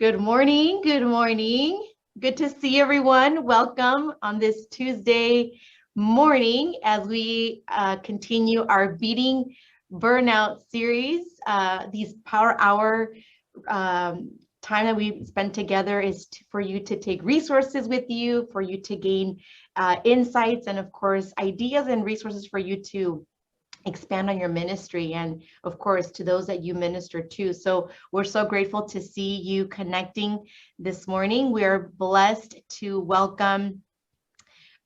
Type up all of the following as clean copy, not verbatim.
Good morning. Good morning. Good to see everyone. Welcome on this Tuesday morning as we continue our Beating Burnout series. These Power Hour time that we spend together is for you to take resources with you, for you to gain insights, and of course, ideas and resources for you to expand on your ministry, and of course to those that you minister to. So we're so grateful to see you connecting this morning. We are blessed to welcome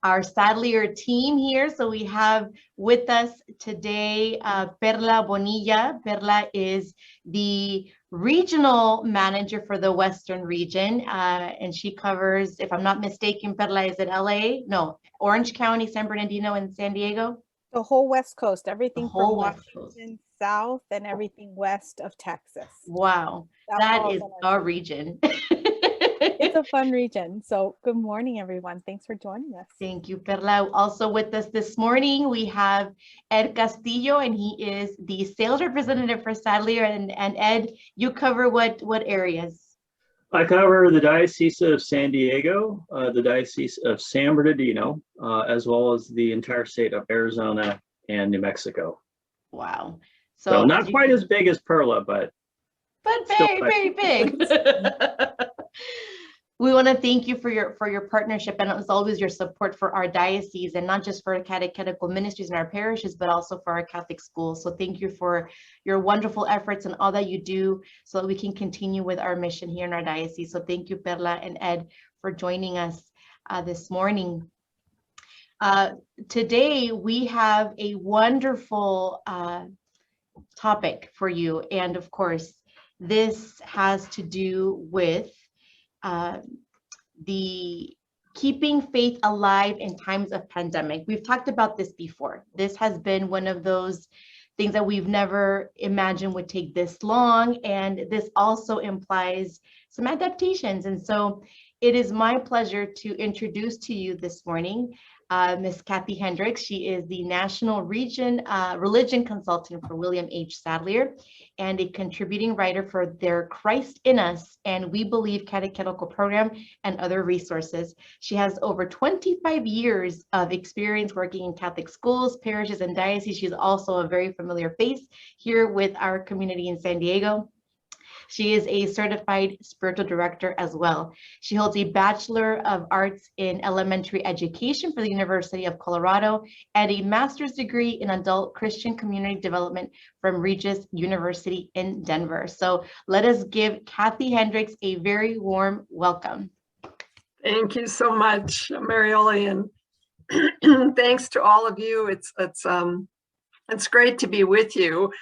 our Sadlier team here. So we have with us today Perla Bonilla. Perla is the regional manager for the Western region, and she covers, if I'm not mistaken, Perla, is it LA? No, Orange County, San Bernardino, and San Diego? The whole West Coast, everything from Washington south and everything west of Texas. Wow, that is our region. It's a fun region. So good morning, everyone. Thanks for joining us. Thank you, Perla. Also with us this morning, we have Ed Castillo, and he is the sales representative for Sadlier. And Ed, you cover what areas? I cover the Diocese of San Diego, the Diocese of San Bernardino, as well as the entire state of Arizona and New Mexico. Wow. So not quite as big as Perla, but very, very big. We want to thank you for your partnership, and as always, your support for our diocese, and not just for catechetical ministries in our parishes, but also for our Catholic schools. So thank you for your wonderful efforts and all that you do so that we can continue with our mission here in our diocese. So thank you, Perla and Ed, for joining us this morning. Today, we have a wonderful topic for you. And of course, this has to do with the keeping faith alive in times of pandemic. We've talked about this before. This has been one of those things that we've never imagined would take this long. And this also implies some adaptations. And so it is my pleasure to introduce to you this morning Ms. Kathy Hendricks. She is the National Religion Consultant for William H. Sadlier and a contributing writer for their Christ in Us and We Believe catechetical program and other resources. She has over 25 years of experience working in Catholic schools, parishes, and dioceses. She's also a very familiar face here with our community in San Diego. She is a certified spiritual director as well. She holds a Bachelor of Arts in Elementary Education for the University of Colorado and a master's degree in Adult Christian Community Development from Regis University in Denver. So let us give Kathy Hendricks a very warm welcome. Thank you so much, Marioli, and thanks to all of you. It's great to be with you.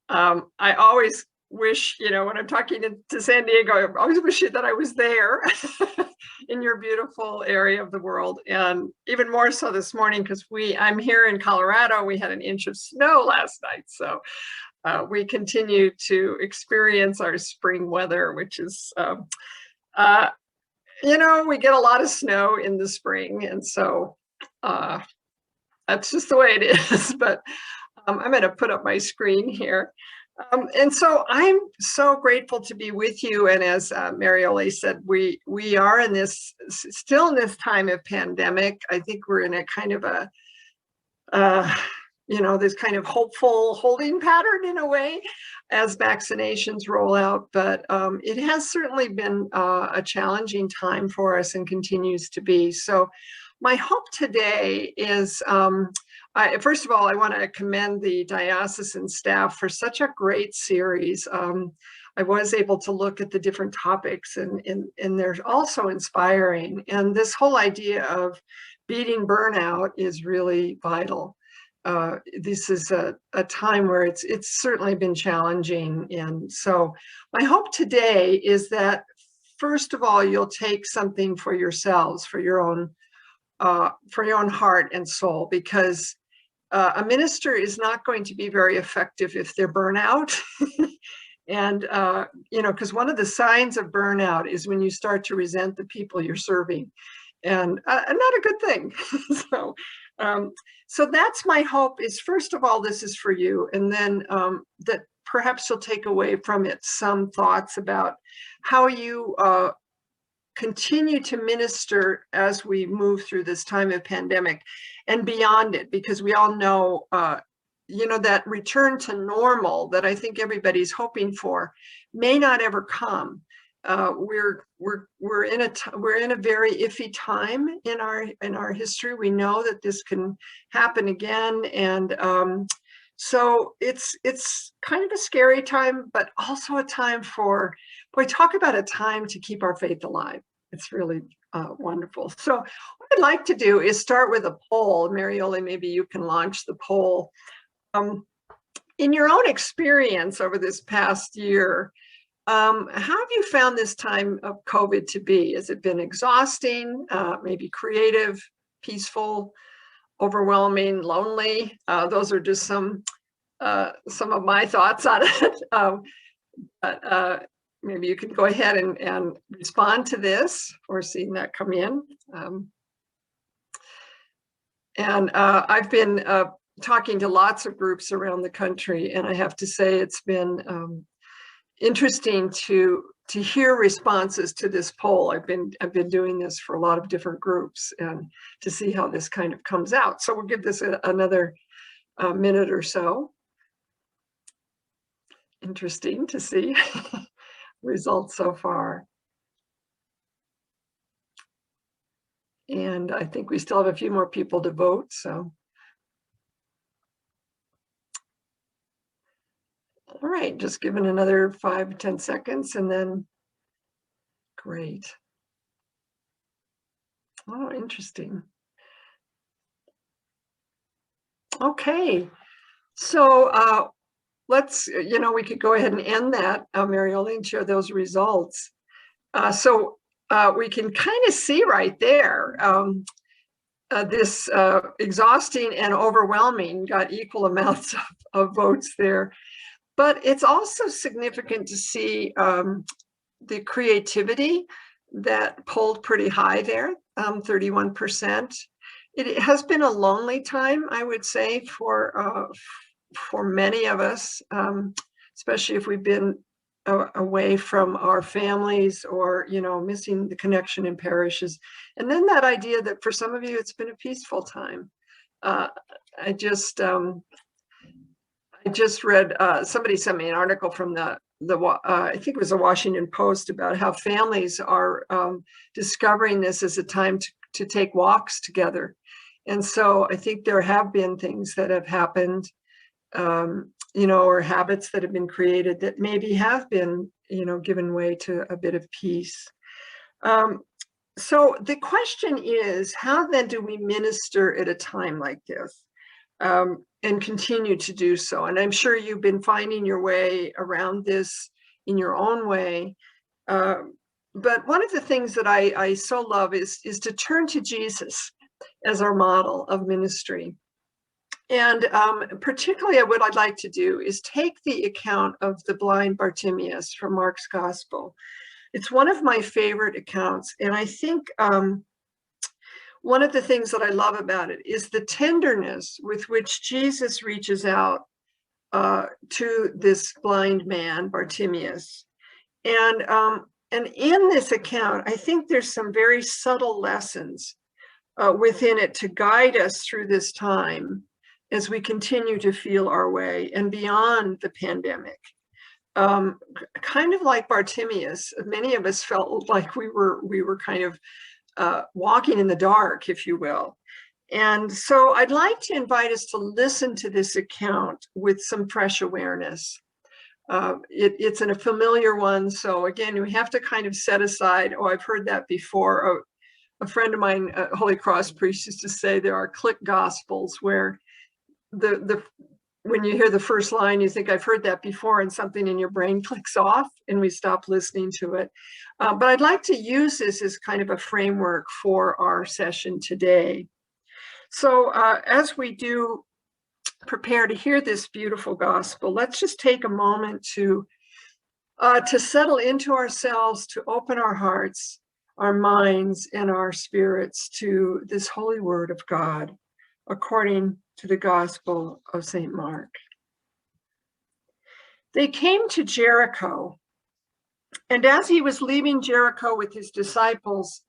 I always wish, when I'm talking to San Diego, I always wish that I was there in your beautiful area of the world. And even more so this morning, because I'm here in Colorado. We had an inch of snow last night. So we continue to experience our spring weather, which is, we get a lot of snow in the spring. And so that's just the way it is. But I'm going to put up my screen here. And so I'm so grateful to be with you. And as Marioli said, we are still in this time of pandemic. I think we're in a kind of this kind of hopeful holding pattern in a way as vaccinations roll out. But it has certainly been a challenging time for us and continues to be. So my hope today is, first of all, I want to commend the diocesan staff for such a great series. I was able to look at the different topics and they're also inspiring. And this whole idea of beating burnout is really vital. This is a time where it's certainly been challenging. And so my hope today is that, first of all, you'll take something for yourselves, for your own heart and soul, because a minister is not going to be very effective if they're burnout. And, because one of the signs of burnout is when you start to resent the people you're serving, and not a good thing. So that's my hope, is first of all, this is for you. And then that perhaps you'll take away from it some thoughts about how you continue to minister as we move through this time of pandemic and beyond it, because we all know, that return to normal that I think everybody's hoping for may not ever come. We're in a very iffy time in our history. We know that this can happen again, and so it's kind of a scary time, but also a time for, boy, talk about a time to keep our faith alive. It's really wonderful. So what I'd like to do is start with a poll. Marioli, maybe you can launch the poll. In your own experience over this past year, how have you found this time of COVID to be? Has it been exhausting, maybe creative, peaceful, overwhelming, lonely? Those are just some of my thoughts on it. But maybe you can go ahead and respond to this or seeing that come in. I've been talking to lots of groups around the country, and I have to say it's been interesting to hear responses to this poll. I've been doing this for a lot of different groups, and to see how this kind of comes out. So we'll give this another minute or so. Interesting to see results so far. And I think we still have a few more people to vote, so. All right, just give it another 5-10 seconds and then, great. Oh, interesting. Okay, so let's, we could go ahead and end that, Marioli, and share those results. So we can kind of see right there, this exhausting and overwhelming got equal amounts of votes there. But it's also significant to see the creativity that polled pretty high there, 31%. It has been a lonely time, I would say, for many of us, especially if we've been away from our families or, missing the connection in parishes. And then that idea that for some of you, it's been a peaceful time. I just read, somebody sent me an article from I think it was the Washington Post, about how families are discovering this as a time to take walks together. And so I think there have been things that have happened, or habits that have been created that maybe have been, given way to a bit of peace. So the question is, how then do we minister at a time like this? And continue to do so. And I'm sure you've been finding your way around this in your own way. But one of the things that I so love is to turn to Jesus as our model of ministry. And particularly what I'd like to do is take the account of the blind Bartimaeus from Mark's Gospel. It's one of my favorite accounts. And I think one of the things that I love about it is the tenderness with which Jesus reaches out to this blind man, Bartimaeus. And in this account, I think there's some very subtle lessons within it to guide us through this time as we continue to feel our way and beyond the pandemic. Kind of like Bartimaeus, many of us felt like we were kind of walking in the dark, if you will. And so I'd like to invite us to listen to this account with some fresh awareness. It's a familiar one. So again, we have to kind of set aside, oh, I've heard that before. A friend of mine, a Holy Cross priest, used to say there are click gospels where when you hear the first line, you think, I've heard that before, and something in your brain clicks off and we stop listening to it. But I'd like to use this as kind of a framework for our session today. So as we do prepare to hear this beautiful gospel, let's just take a moment to settle into ourselves, to open our hearts, our minds, and our spirits to this holy word of God, according to the Gospel of St. Mark. They came to Jericho, and as he was leaving Jericho with his disciples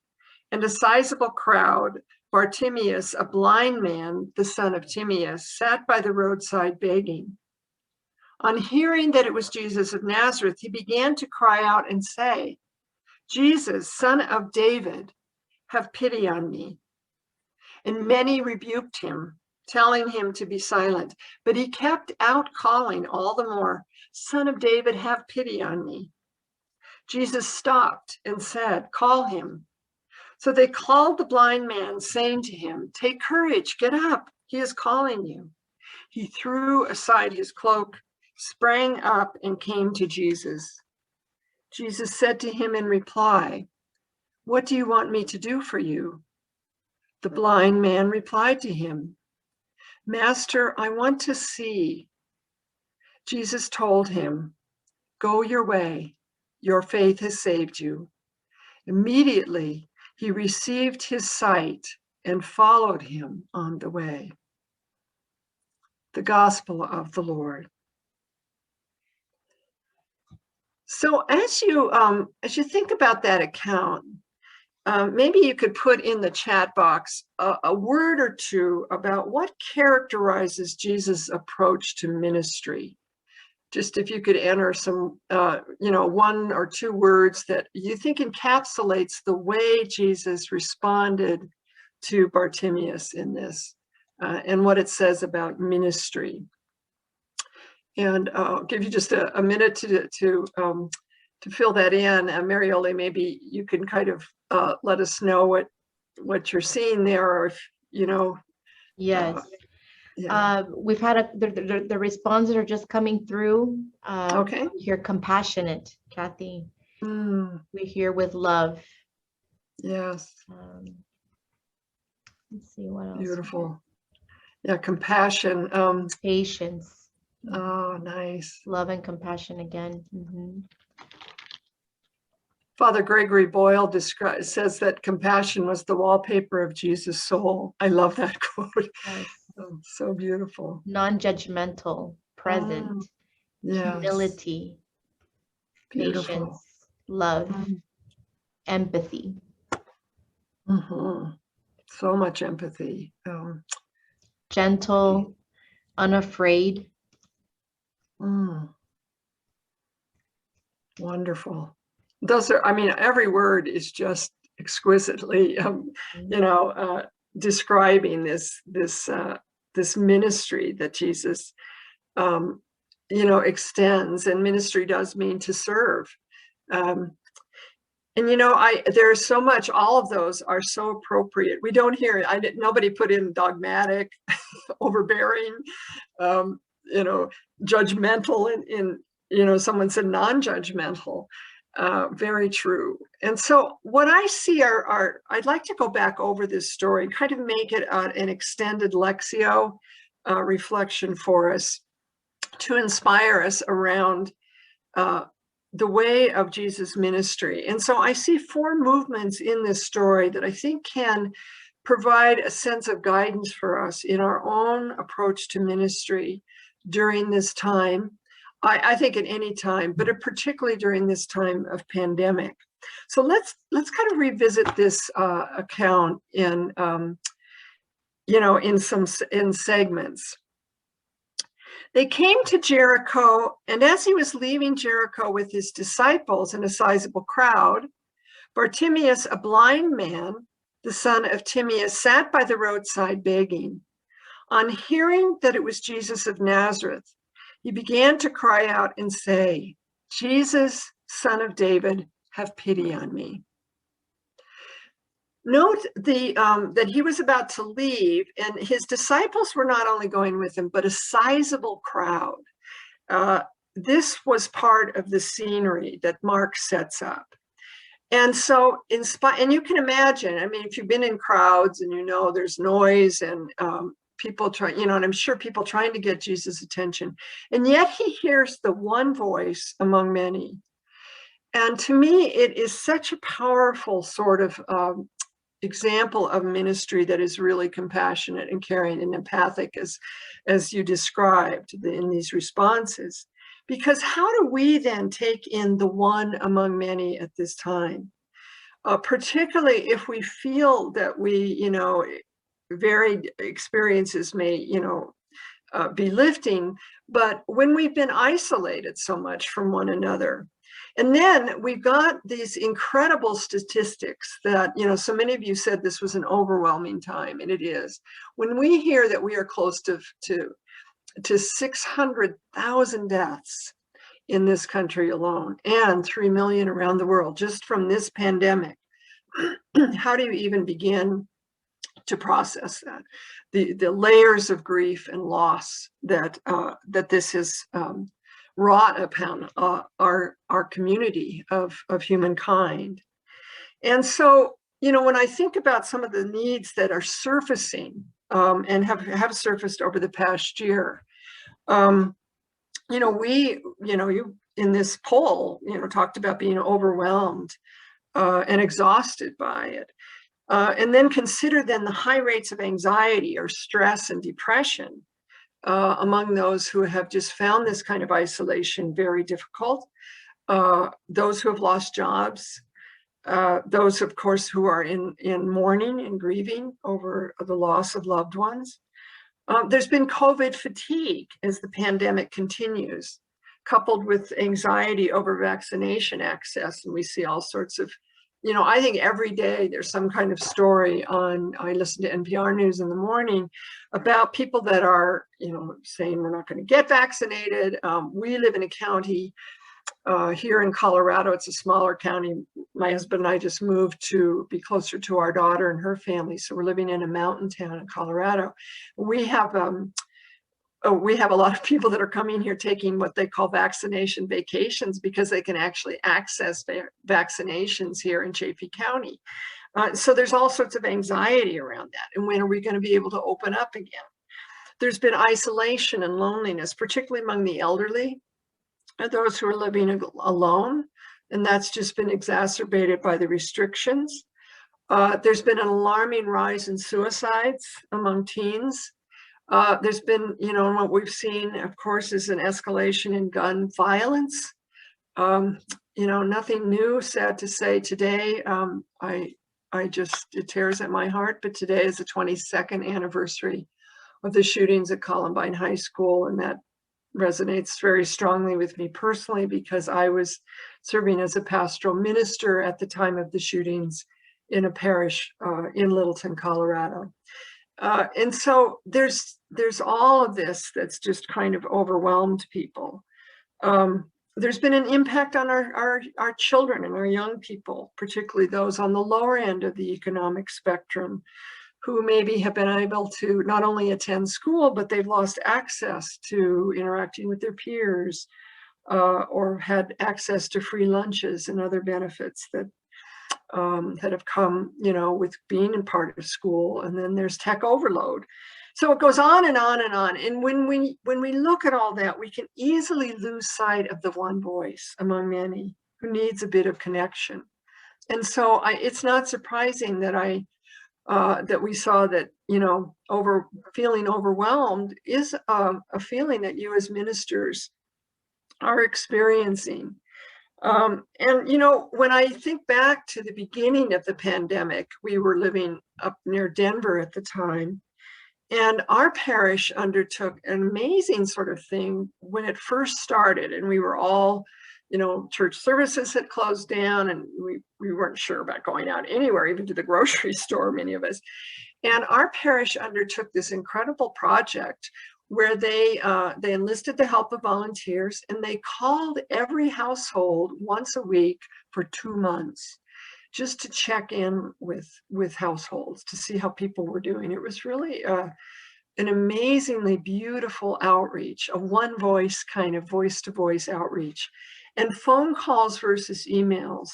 and a sizable crowd, Bartimaeus, a blind man, the son of Timaeus, sat by the roadside begging. On hearing that it was Jesus of Nazareth, he began to cry out and say, "Jesus, son of David, have pity on me." And many rebuked him, telling him to be silent. But he kept out calling all the more, "Son of David, have pity on me." Jesus stopped and said, "Call him." So they called the blind man, saying to him, "Take courage, get up, he is calling you." He threw aside his cloak, sprang up, and came to Jesus. Jesus said to him in reply, "What do you want me to do for you?" The blind man replied to him, "Master, I want to see." Jesus told him, "Go your way, your faith has saved you." Immediately, he received his sight and followed him on the way. The Gospel of the Lord. So as you think about that account, maybe you could put in the chat box a word or two about what characterizes Jesus' approach to ministry. Just if you could enter some, one or two words that you think encapsulates the way Jesus responded to Bartimaeus in this, and what it says about ministry. And I'll give you just a minute to fill that in. Mariole, maybe you can kind of let us know what you're seeing there, or if you know. Yes. Yeah. We've had the responses are just coming through. Okay. We hear compassionate, Kathy. Mm, We hear with love. yes. Let's see what else. Beautiful. Yeah, compassion. Patience. Oh, nice. Love and compassion again. Father Gregory Boyle says that compassion was the wallpaper of Jesus' soul. I love that quote. Yes. Oh, so beautiful. Non-judgmental, present, Yes. humility, Beautiful. patience, love, Mm. empathy. Mhm. So much empathy. Gentle, unafraid. Wonderful. Those are, I mean, every word is just exquisitely, describing this ministry that Jesus, extends. And ministry does mean to serve. And there's so much. All of those are so appropriate. We don't hear. Nobody put in dogmatic, overbearing, judgmental. Someone said non-judgmental. Very true. And so what I see I'd like to go back over this story, kind of make it an extended Lectio reflection for us, to inspire us around the way of Jesus' ministry. And so I see four movements in this story that I think can provide a sense of guidance for us in our own approach to ministry during this time. I think at any time, but particularly during this time of pandemic. So let's kind of revisit this account in segments. They came to Jericho, and as he was leaving Jericho with his disciples and a sizable crowd, Bartimaeus, a blind man, the son of Timaeus, sat by the roadside begging. On hearing that it was Jesus of Nazareth, he began to cry out and say, "Jesus, son of David, have pity on me." Note that he was about to leave, and his disciples were not only going with him, but a sizable crowd. This was part of the scenery that Mark sets up. And so, and you can imagine, I mean, if you've been in crowds and there's noise and people and I'm sure people trying to get Jesus' attention, and yet he hears the one voice among many. And to me, it is such a powerful sort of example of ministry that is really compassionate and caring and empathic, as you described in these responses, Because how do we then take in the one among many at this time? Particularly if we feel that we, varied experiences may, be lifting, but when we've been isolated so much from one another. And then we've got these incredible statistics that, so many of you said this was an overwhelming time, and it is. When we hear that we are close to 600,000 deaths in this country alone, and 3 million around the world just from this pandemic, how do you even begin to process that? The layers of grief and loss that this has wrought upon our community of humankind. And so, when I think about some of the needs that are surfacing and have surfaced over the past year, you in this poll, talked about being overwhelmed and exhausted by it. And then consider then the high rates of anxiety or stress and depression among those who have just found this kind of isolation very difficult. Those who have lost jobs, those, of course, who are in mourning and grieving over the loss of loved ones. There's been COVID fatigue as the pandemic continues, coupled with anxiety over vaccination access. And we see all sorts of, I think every day there's some kind of story I listen to NPR News in the morning about people that are, saying we're not going to get vaccinated. We live in a county here in Colorado. It's a smaller county. My husband and I just moved to be closer to our daughter and her family. So we're living in a mountain town in Colorado. We have a lot of people that are coming here taking what they call vaccination vacations because they can actually access vaccinations here in Chaffee County. So there's all sorts of anxiety around that. And when are we going to be able to open up again? There's been isolation and loneliness, particularly among the elderly, those who are living alone. And that's just been exacerbated by the restrictions. There's been an alarming rise in suicides among teens. There's been, what we've seen, of course, is an escalation in gun violence. Nothing new, sad to say today. It tears at my heart, but today is the 22nd anniversary of the shootings at Columbine High School. And that resonates very strongly with me personally because I was serving as a pastoral minister at the time of the shootings in a parish in Littleton, Colorado. And so there's all of this that's just kind of overwhelmed people. There's been an impact on our children and our young people, particularly those on the lower end of the economic spectrum, who maybe have been able to not only attend school, but they've lost access to interacting with their peers or had access to free lunches and other benefits that have come, with being in part of school. And then there's tech overload. So it goes on and on and on. And when we look at all that, we can easily lose sight of the one voice among many who needs a bit of connection. And so it's not surprising that that we saw that, feeling overwhelmed is a feeling that you as ministers are experiencing. And, when I think back to the beginning of the pandemic, we were living up near Denver at the time, and our parish undertook an amazing sort of thing when it first started, and we were all, church services had closed down, and we weren't sure about going out anywhere, even to the grocery store, many of us. And our parish undertook this incredible project where they enlisted the help of volunteers, and they called every household once a week for 2 months, just to check in with households to see how people were doing. It was really an amazingly beautiful outreach, a one voice kind of voice-to-voice outreach. And phone calls versus emails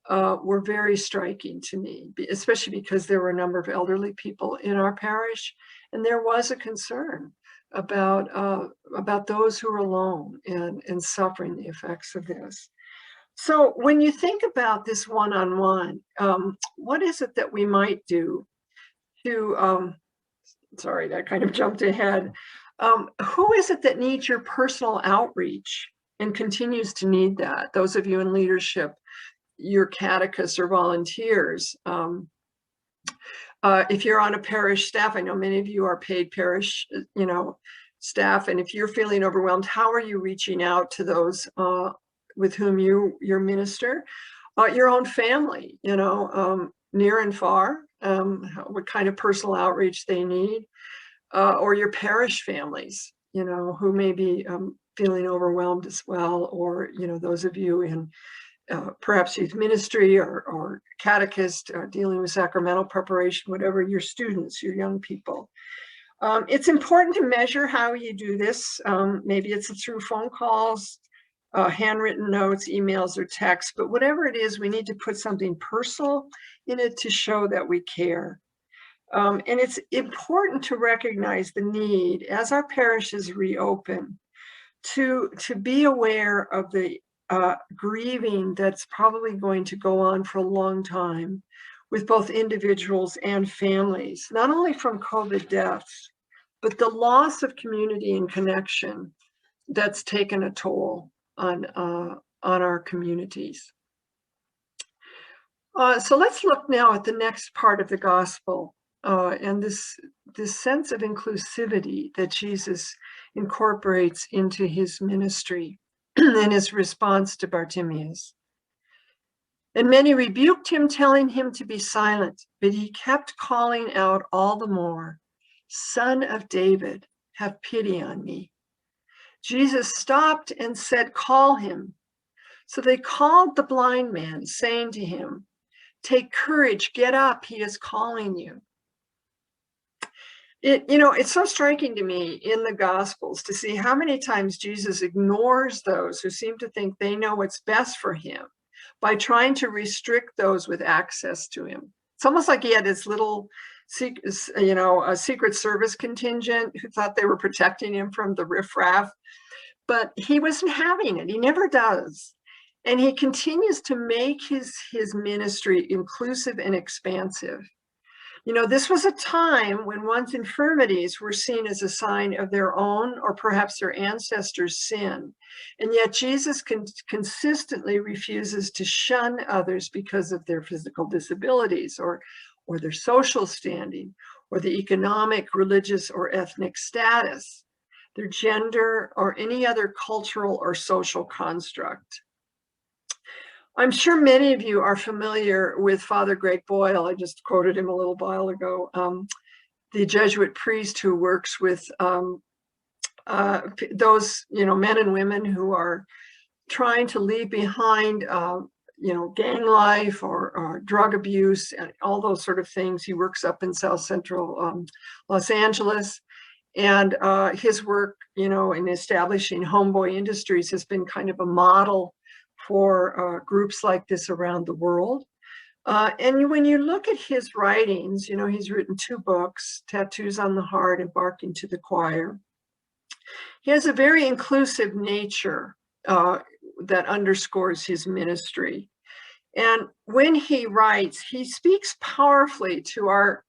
were very striking to me, especially because there were a number of elderly people in our parish, and there was a concern about those who are alone and suffering the effects of this. So when you think about this one-on-one, what is it that we might do to, sorry, that kind of jumped ahead. Who is it that needs your personal outreach and continues to need that. Those of you in leadership, your catechists or volunteers, if you're on a parish staff, I know many of you are paid parish, staff, and if you're feeling overwhelmed, how are you reaching out to those with whom you minister? Your own family, near and far, what kind of personal outreach they need, or your parish families, who may be feeling overwhelmed as well, or, those of you in perhaps youth ministry or catechist dealing with sacramental preparation, whatever, your students, your young people. It's important to measure how you do this. Maybe it's through phone calls, handwritten notes, emails, or texts, but whatever it is, we need to put something personal in it to show that we care. And it's important to recognize the need as our parishes reopen to be aware of the grieving that's probably going to go on for a long time with both individuals and families, not only from COVID deaths, but the loss of community and connection that's taken a toll on our communities. So let's look now at the next part of the gospel and this sense of inclusivity that Jesus incorporates into his ministry and his response to Bartimaeus. And many rebuked him, telling him to be silent, but he kept calling out all the more, "Son of David, have pity on me." Jesus stopped and said, "Call him." So they called the blind man, saying to him, "Take courage, get up, he is calling you." It's so striking to me in the Gospels to see how many times Jesus ignores those who seem to think they know what's best for him by trying to restrict those with access to him. It's almost like he had his little, a Secret Service contingent who thought they were protecting him from the riffraff, but he wasn't having it. He never does. And he continues to make his ministry inclusive and expansive. This was a time when one's infirmities were seen as a sign of their own or perhaps their ancestors' sin. And yet Jesus consistently refuses to shun others because of their physical disabilities or their social standing or the economic, religious, or ethnic status, their gender, or any other cultural or social construct. I'm sure many of you are familiar with Father Greg Boyle. I just quoted him a little while ago, the Jesuit priest who works with those, men and women who are trying to leave behind, gang life or drug abuse and all those sort of things. He works up in South Central Los Angeles. And his work, in establishing homeboy industries has been kind of a model for groups like this around the world. And when you look at his writings, he's written 2 books, Tattoos on the Heart and Barking to the Choir. He has a very inclusive nature that underscores his ministry. And when he writes, he speaks powerfully to our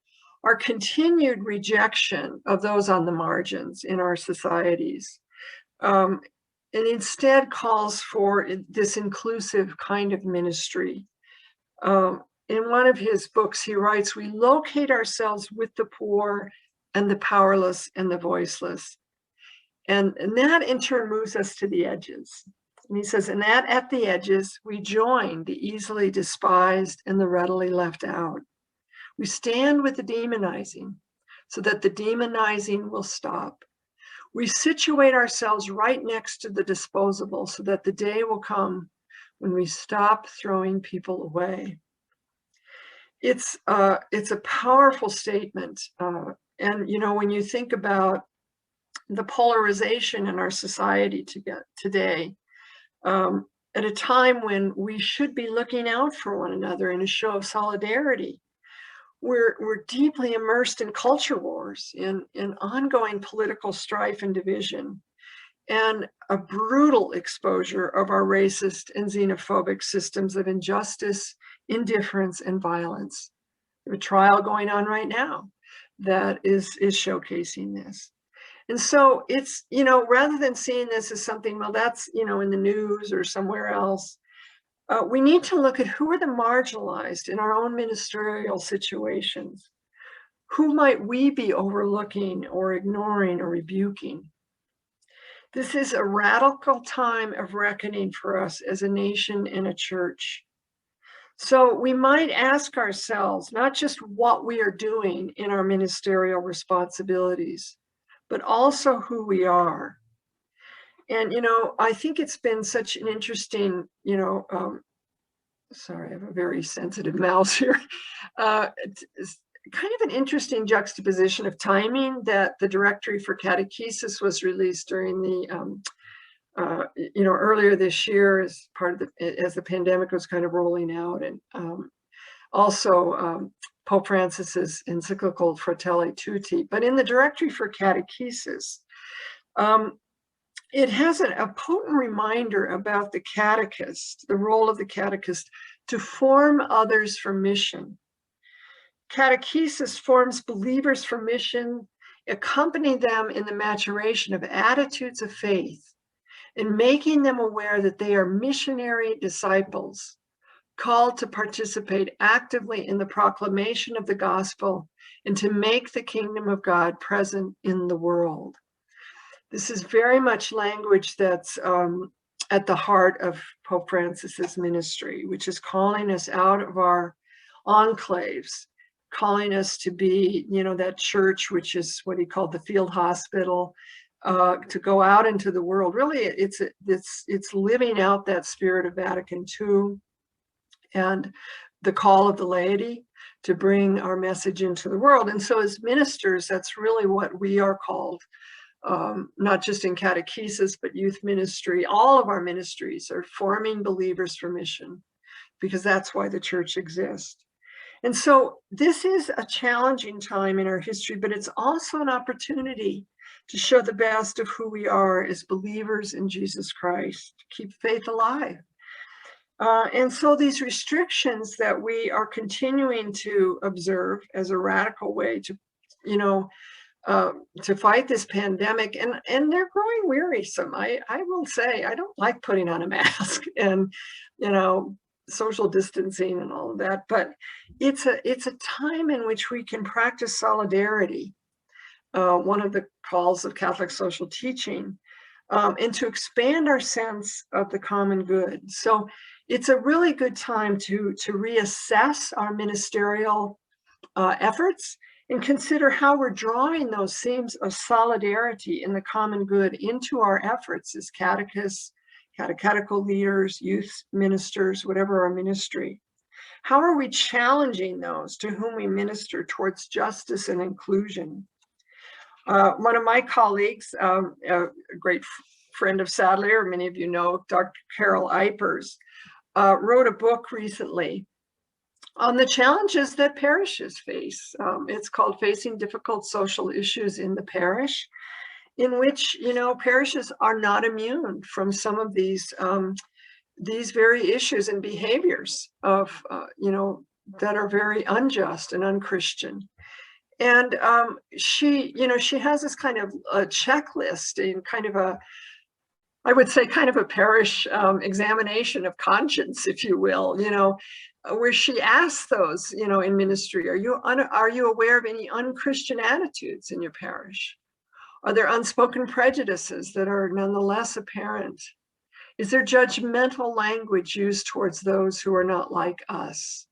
continued rejection of those on the margins in our societies. And instead calls for this inclusive kind of ministry. In one of his books, he writes, "We locate ourselves with the poor and the powerless and the voiceless." And that in turn moves us to the edges. And he says, and that at the edges, we join the easily despised and the readily left out. We stand with the demonizing so that the demonizing will stop. We situate ourselves right next to the disposable so that the day will come when we stop throwing people away. It's a powerful statement. And, when you think about the polarization in our society today, at a time when we should be looking out for one another in a show of solidarity, we're deeply immersed in culture wars, in ongoing political strife and division, and a brutal exposure of our racist and xenophobic systems of injustice, indifference, and violence. There's a trial going on right now that is showcasing this. And so it's, rather than seeing this as something, well, that's, in the news or somewhere else, we need to look at who are the marginalized in our own ministerial situations. Who might we be overlooking or ignoring or rebuking? This is a radical time of reckoning for us as a nation and a church. So we might ask ourselves not just what we are doing in our ministerial responsibilities, but also who we are. And, I think it's been such an interesting, sorry, I have a very sensitive mouse here. It's kind of an interesting juxtaposition of timing that the Directory for Catechesis was released during the, earlier this year as part of as the pandemic was kind of rolling out, and also Pope Francis's encyclical Fratelli Tutti. But in the Directory for Catechesis, it has a potent reminder about the catechist, the role of the catechist to form others for mission. Catechesis forms believers for mission, accompany them in the maturation of attitudes of faith, and making them aware that they are missionary disciples, called to participate actively in the proclamation of the gospel and to make the kingdom of God present in the world. This is very much language that's at the heart of Pope Francis's ministry, which is calling us out of our enclaves, calling us to be, that church, which is what he called the field hospital, to go out into the world. Really, it's living out that spirit of Vatican II and the call of the laity to bring our message into the world. And so as ministers, that's really what we are called. Not just in catechesis, but youth ministry. All of our ministries are forming believers for mission, because that's why the church exists. And so this is a challenging time in our history, but it's also an opportunity to show the best of who we are as believers in Jesus Christ, keep faith alive. And so these restrictions that we are continuing to observe as a radical way to, to fight this pandemic, and they're growing wearisome. I will say, I don't like putting on a mask and, social distancing and all of that, but it's a time in which we can practice solidarity, one of the calls of Catholic social teaching, and to expand our sense of the common good. So it's a really good time to reassess our ministerial efforts and consider how we're drawing those themes of solidarity and the common good into our efforts as catechists, catechetical leaders, youth ministers, whatever our ministry. How are we challenging those to whom we minister towards justice and inclusion? One of my colleagues, a great friend of Sadler, many of you know, Dr. Carol Eipers, wrote a book recently on the challenges that parishes face. It's called Facing Difficult Social Issues in the Parish, in which, parishes are not immune from some of these very issues and behaviors of, that are very unjust and unchristian. And she has this kind of a checklist and kind of I would say kind of a parish examination of conscience, if you will, where she asks those, in ministry, are you aware of any unchristian attitudes in your parish? Are there unspoken prejudices that are nonetheless apparent? Is there judgmental language used towards those who are not like us?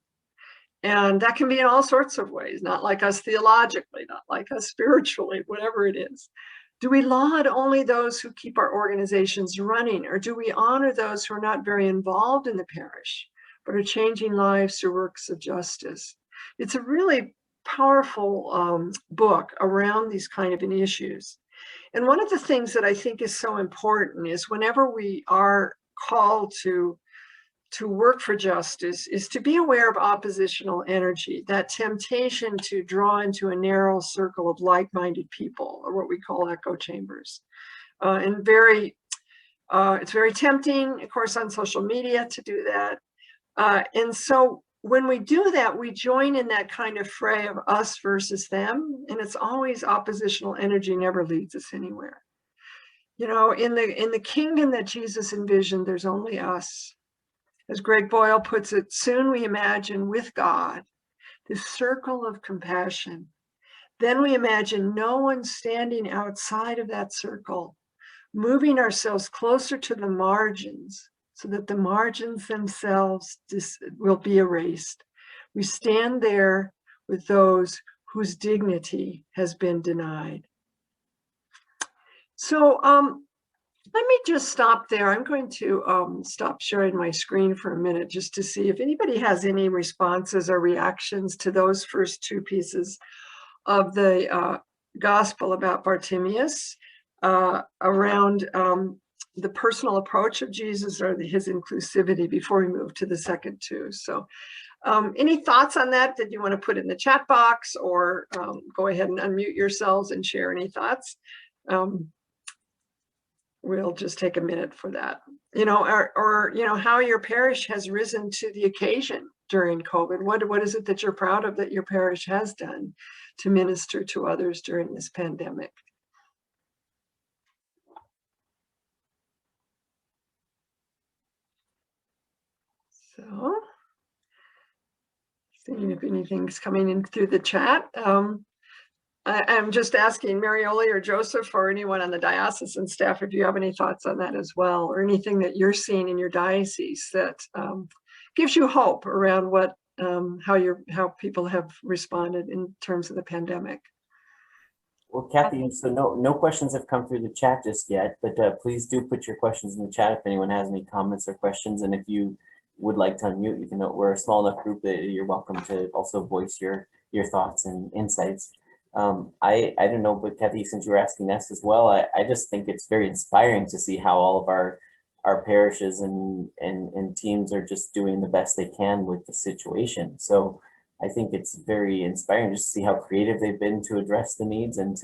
And that can be in all sorts of ways, not like us theologically, not like us spiritually, whatever it is. Do we laud only those who keep our organizations running, or do we honor those who are not very involved in the parish, but are changing lives through works of justice? It's a really powerful book around these kind of issues. And one of the things that I think is so important is whenever we are called to work for justice is to be aware of oppositional energy, that temptation to draw into a narrow circle of like-minded people, or what we call echo chambers. And it's very tempting, of course, on social media to do that. And so when we do that, we join in that kind of fray of us versus them. And it's always oppositional energy, never leads us anywhere. You know, in the kingdom that Jesus envisioned, there's only us. As Greg Boyle puts it, soon we imagine with God this circle of compassion. Then we imagine no one standing outside of that circle, moving ourselves closer to the margins so that the margins themselves will be erased. We stand there with those whose dignity has been denied. So let me just stop there. I'm going to stop sharing my screen for a minute just to see if anybody has any responses or reactions to those first two pieces of the gospel about Bartimaeus, around the personal approach of Jesus or his inclusivity before we move to the second two. So any thoughts on that you want to put in the chat box, or go ahead and unmute yourselves and share any thoughts? We'll just take a minute for that. You know, or you know, how your parish has risen to the occasion during COVID. What is it that you're proud of that your parish has done to minister to others during this pandemic? So, seeing if anything's coming in through the chat. I'm just asking Marioli or Joseph or anyone on the diocesan staff if you have any thoughts on that as well, or anything that you're seeing in your diocese that gives you hope around what how people have responded in terms of the pandemic. Well, Kathy, so no questions have come through the chat just yet, but please do put your questions in the chat if anyone has any comments or questions. And if you would like to unmute, you can. We're a small enough group that you're welcome to also voice your thoughts and insights. I don't know, but Kathy, since you were asking us as well, I just think it's very inspiring to see how all of our parishes and teams are just doing the best they can with the situation. So I think it's very inspiring just to see how creative they've been to address the needs and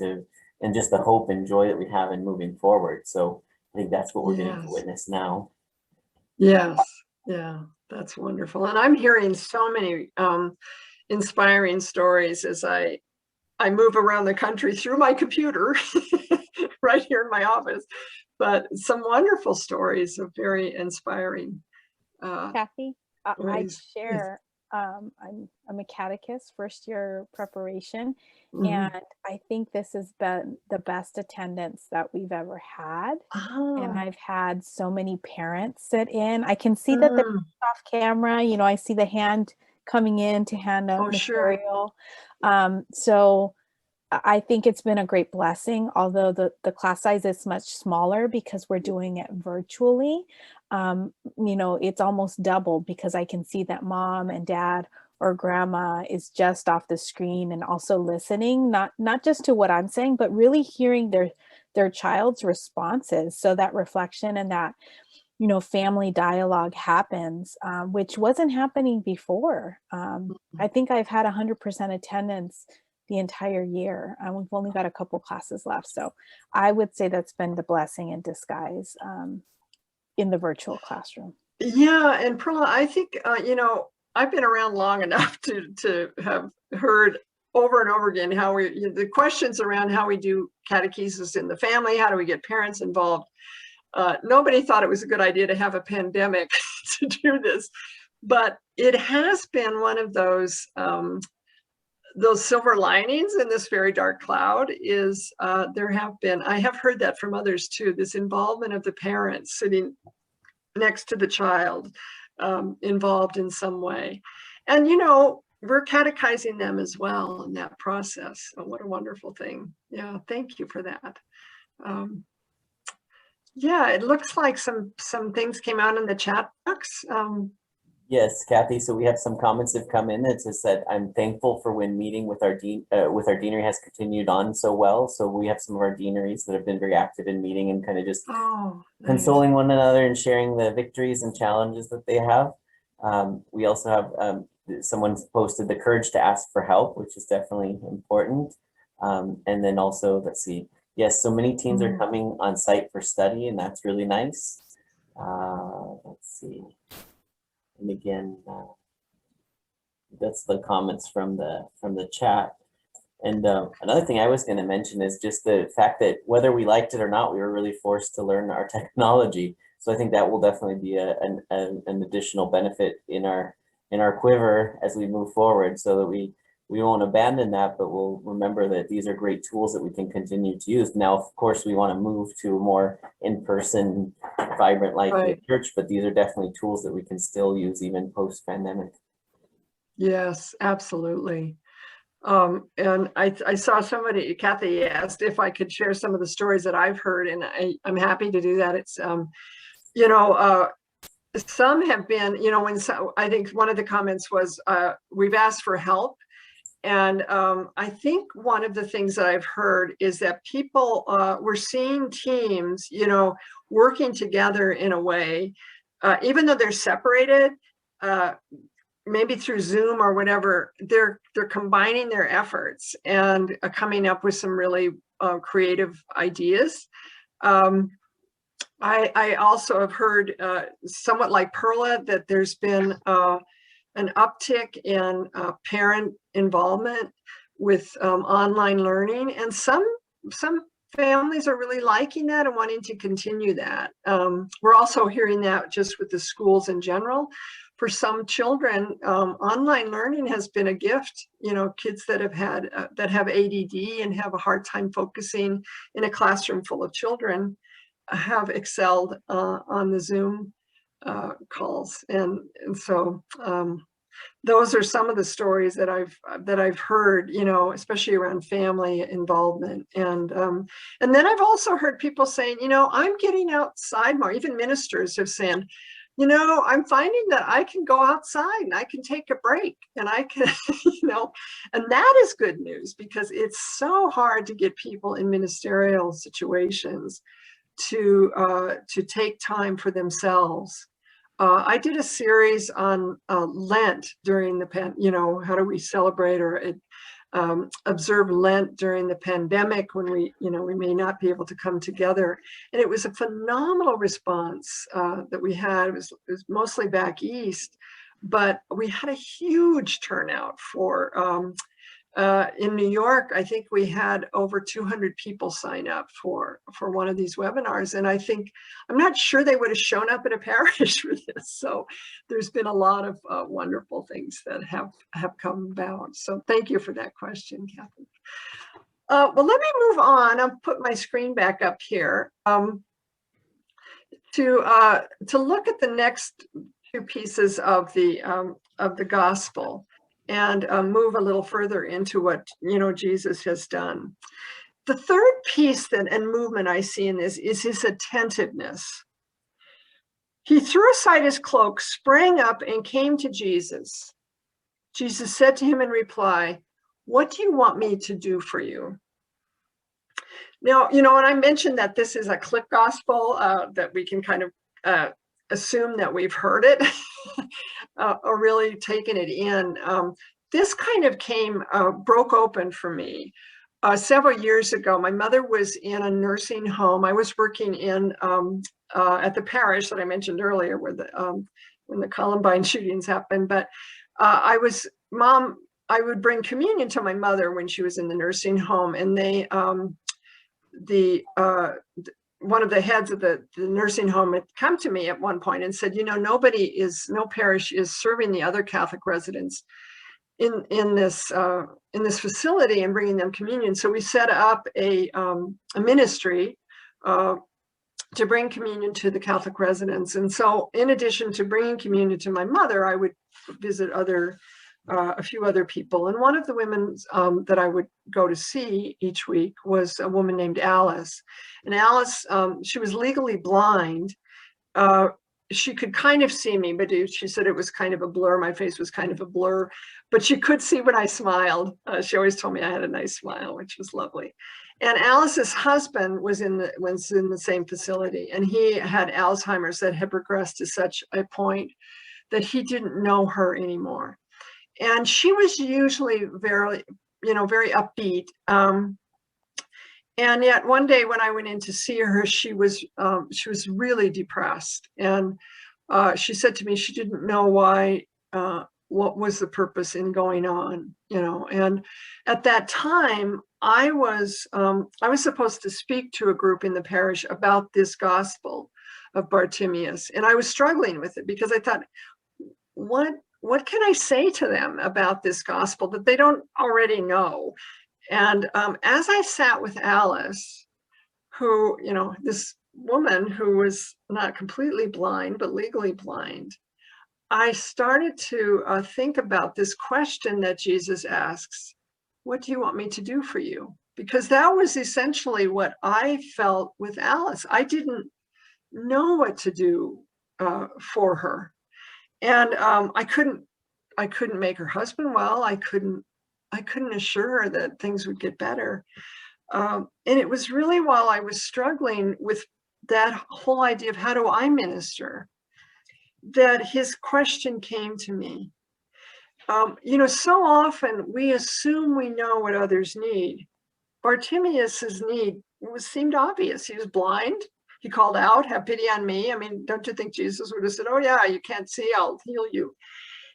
just the hope and joy that we have in moving forward. So I think that's what we're getting to witness now. Yes, yeah, that's wonderful. And I'm hearing so many inspiring stories as I move around the country through my computer right here in my office, but some wonderful stories of very inspiring. Kathy, I share, I'm a catechist, first year preparation, and I think this has been the best attendance that we've ever had. And I've had so many parents sit in. I can see that they're off camera, you know, I see the hand coming in to hand out material. Sure. So I think it's been a great blessing, although the class size is much smaller because we're doing it virtually. You know, it's almost doubled because I can see that mom and dad or grandma is just off the screen and also listening, not just to what I'm saying, but really hearing their child's responses. So that reflection and that, you know, family dialogue happens, which wasn't happening before. I think I've had 100% attendance the entire year. We've only got a couple classes left. So I would say that's been the blessing in disguise in the virtual classroom. Yeah, and Perla, I think, you know, I've been around long enough to have heard over and over again how the questions around how we do catechesis in the family, how do we get parents involved? Nobody thought it was a good idea to have a pandemic to do this, but it has been one of those silver linings in this very dark cloud is I have heard that from others too, this involvement of the parents sitting next to the child, involved in some way. And, you know, we're catechizing them as well in that process. Oh, what a wonderful thing. Yeah, thank you for that. Yeah, it looks like some things came out in the chat box. Yes, Kathy. So we have some comments that have come in that just said, "I'm thankful for when meeting with our deanery has continued on so well." So we have some of our deaneries that have been very active in meeting and kind of just consoling one another and sharing the victories and challenges that they have. We also have someone's posted the courage to ask for help, which is definitely important. And then also, let's see. Yes, so many teens are coming on site for study, and that's really nice. Let's see. And again, that's the comments from the chat. And another thing I was going to mention is just the fact that whether we liked it or not, we were really forced to learn our technology. So I think that will definitely be an additional benefit in our quiver as we move forward, so that we won't abandon that, but we'll remember that these are great tools that we can continue to use. Now, of course, we want to move to a more in-person, vibrant life in church, but these are definitely tools that we can still use even post-pandemic. Yes, absolutely. And I saw somebody, Kathy asked if I could share some of the stories that I've heard, and I'm happy to do that. It's, you know, some have been, you know, I think one of the comments was, we've asked for help. And I think one of the things that I've heard is that people, we're seeing teams, you know, working together in a way, even though they're separated, maybe through Zoom or whatever, they're combining their efforts and coming up with some really creative ideas. I also have heard, somewhat like Perla, that there's been an uptick in parent involvement with online learning, and some families are really liking that and wanting to continue that. We're also hearing that just with the schools in general. For some children, online learning has been a gift. You know, kids that have had that have ADD and have a hard time focusing in a classroom full of children have excelled on the Zoom calls, and so those are some of the stories that I've heard, you know, especially around family involvement. And then I've also heard people saying, you know, I'm getting outside more. Even ministers have said, you know, I'm finding that I can go outside and I can take a break and I can, you know, and that is good news, because it's so hard to get people in ministerial situations to take time for themselves. I did a series on Lent during the you know, how do we celebrate or observe Lent during the pandemic when we, you know, we may not be able to come together. And it was a phenomenal response that we had. It was mostly back east, but we had a huge turnout for in New York. I think we had over 200 people sign up for one of these webinars. And I think, I'm not sure they would have shown up at a parish for this. So there's been a lot of wonderful things that have come about. So thank you for that question, Kathy. Well, let me move on. I'll put my screen back up here to look at the next two pieces of the gospel, and move a little further into what, you know, Jesus has done. The third piece and movement I see in this is his attentiveness. He threw aside his cloak, sprang up, and came to Jesus. Jesus said to him in reply, "What do you want me to do for you?" Now, you know, when I mentioned that this is a clip gospel, that we can kind of assume that we've heard it or really taken it in. This kind of broke open for me. Several years ago, my mother was in a nursing home. I was working in at the parish that I mentioned earlier, where when the Columbine shootings happened. But I would bring communion to my mother when she was in the nursing home, and they one of the heads of the nursing home had come to me at one point and said, you know, no parish is serving the other Catholic residents in this facility and bringing them communion. So we set up a ministry to bring communion to the Catholic residents. And so in addition to bringing communion to my mother, I would visit a few other people. And one of the women that I would go to see each week was a woman named Alice. And Alice, she was legally blind. She could kind of see me, but she said it was kind of a blur. My face was kind of a blur, but she could see when I smiled. She always told me I had a nice smile, which was lovely. And Alice's husband was in the same facility, and he had Alzheimer's that had progressed to such a point that he didn't know her anymore. And she was usually very upbeat. And yet one day when I went in to see her, she was really depressed. And she said to me she didn't know why what was the purpose in going on, you know. And at that time, I was supposed to speak to a group in the parish about this gospel of Bartimaeus, and I was struggling with it because I thought, what can I say to them about this gospel that they don't already know? And as I sat with Alice, who, you know, this woman who was not completely blind, but legally blind, I started to think about this question that Jesus asks, what do you want me to do for you? Because that was essentially what I felt with Alice. I didn't know what to do for her. And I couldn't make her husband well. I couldn't assure her that things would get better. And it was really while I was struggling with that whole idea of how do I minister, that his question came to me. You know, so often we assume we know what others need. Bartimaeus's need seemed obvious. He was blind. He called out, have pity on me. I mean, don't you think Jesus would have said, oh yeah, you can't see, I'll heal you.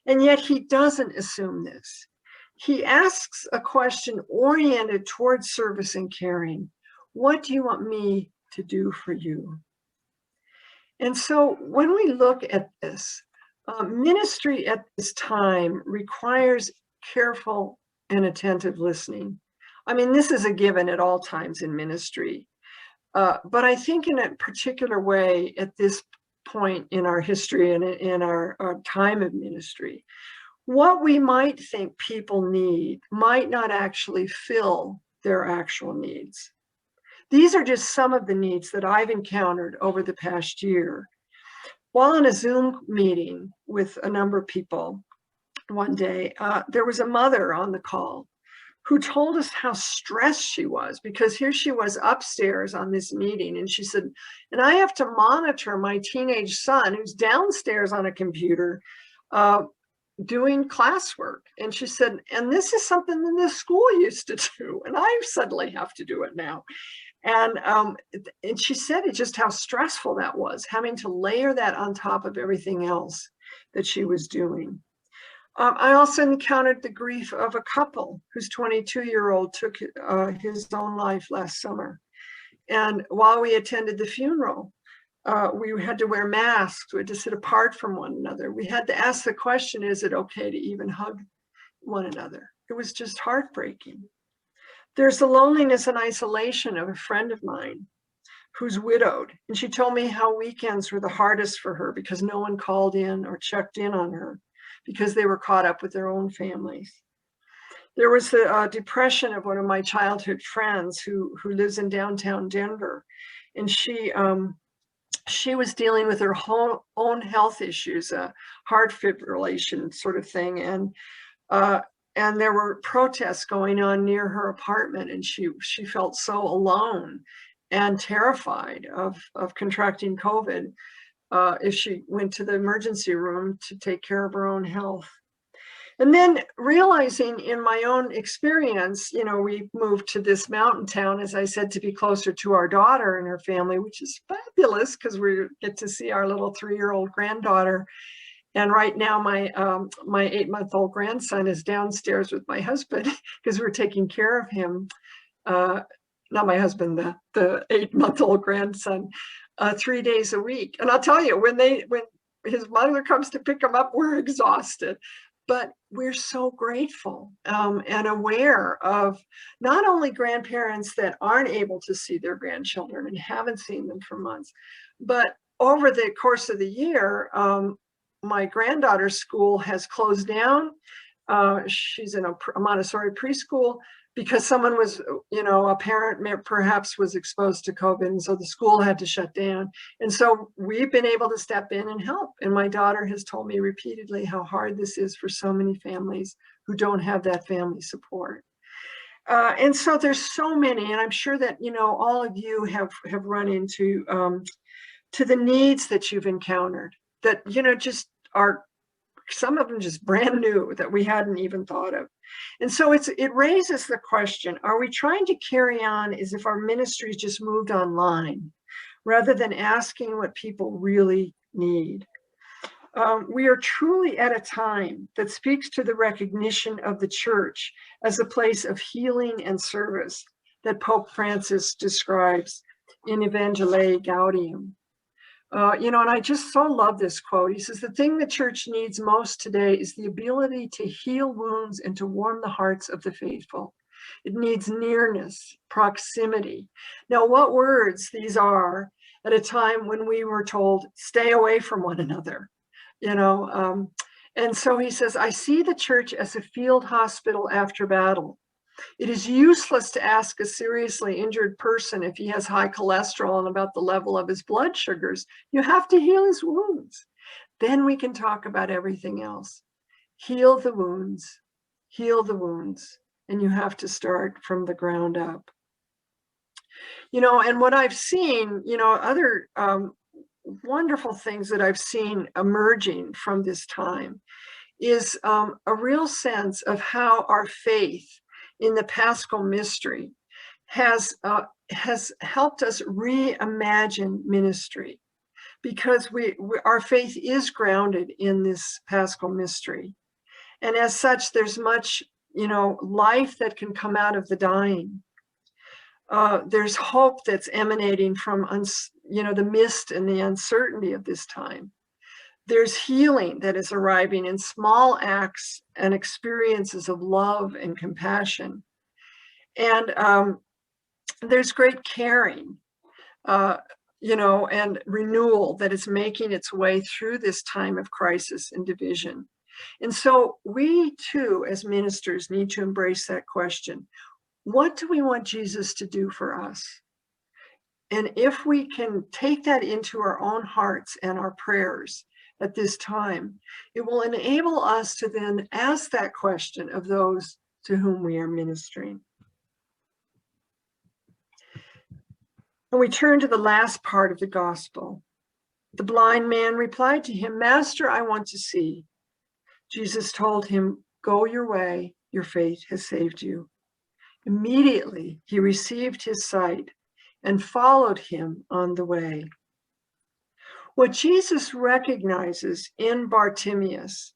And yet he doesn't assume this. He asks a question oriented towards service and caring. What do you want me to do for you? And so when we look at this, ministry at this time requires careful and attentive listening. I mean, this is a given at all times in ministry. But I think in a particular way at this point in our history and in our time of ministry, what we might think people need might not actually fill their actual needs. These are just some of the needs that I've encountered over the past year. While on a Zoom meeting with a number of people one day, there was a mother on the call who told us how stressed she was, because here she was upstairs on this meeting, and she said, and I have to monitor my teenage son who's downstairs on a computer doing classwork. And she said, and this is something that the school used to do, and I suddenly have to do it now. And she said it just how stressful that was, having to layer that on top of everything else that she was doing. I also encountered the grief of a couple whose 22-year-old took his own life last summer. And while we attended the funeral, we had to wear masks. We had to sit apart from one another. We had to ask the question, is it okay to even hug one another? It was just heartbreaking. There's the loneliness and isolation of a friend of mine who's widowed. And she told me how weekends were the hardest for her because no one called in or checked in on her, because they were caught up with their own families. There was the depression of one of my childhood friends who lives in downtown Denver. And she was dealing with her own health issues, heart fibrillation sort of thing. And there were protests going on near her apartment, and she felt so alone and terrified of contracting COVID if she went to the emergency room to take care of her own health. And then realizing in my own experience, you know, we moved to this mountain town, as I said, to be closer to our daughter and her family, which is fabulous because we get to see our little 3-year-old granddaughter. And right now, my 8-month-old grandson is downstairs with my husband because we're taking care of him. Not my husband, the 8-month-old grandson, 3 days a week. And I'll tell you, when his mother comes to pick him up, we're exhausted. But we're so grateful and aware of not only grandparents that aren't able to see their grandchildren and haven't seen them for months, but over the course of the year, my granddaughter's school has closed down. She's in a Montessori preschool because someone was, you know, a parent perhaps was exposed to COVID, and so the school had to shut down. And so we've been able to step in and help. And my daughter has told me repeatedly how hard this is for so many families who don't have that family support. And so there's so many, and I'm sure that, you know, all of you have run into to the needs that you've encountered that, you know, just are, some of them just brand new that we hadn't even thought of. And so it raises the question, are we trying to carry on as if our ministries just moved online rather than asking what people really need? we are truly at a time that speaks to the recognition of the church as a place of healing and service that Pope Francis describes in Evangelii Gaudium. And I just so love this quote. He says, the thing the church needs most today is the ability to heal wounds and to warm the hearts of the faithful. It needs nearness, proximity. Now, what words these are at a time when we were told, stay away from one another, and so he says, I see the church as a field hospital after battle. It is useless to ask a seriously injured person if he has high cholesterol and about the level of his blood sugars. You have to heal his wounds. Then we can talk about everything else. Heal the wounds, and you have to start from the ground up. And what I've seen, other wonderful things that I've seen emerging from this time is a real sense of how our faith in the Paschal mystery has helped us reimagine ministry, because our faith is grounded in this Paschal mystery. And as such, there's much, life that can come out of the dying. There's hope that's emanating from, the mist and the uncertainty of this time. There's healing that is arriving in small acts and experiences of love and compassion. And there's great caring, and renewal that is making its way through this time of crisis and division. And so we too, as ministers, need to embrace that question. What do we want Jesus to do for us? And if we can take that into our own hearts and our prayers at this time, it will enable us to then ask that question of those to whom we are ministering. And we turn to the last part of the gospel. The blind man replied to him, Master, I want to see. Jesus told him, go your way, your faith has saved you. Immediately he received his sight and followed him on the way. What Jesus recognizes in Bartimaeus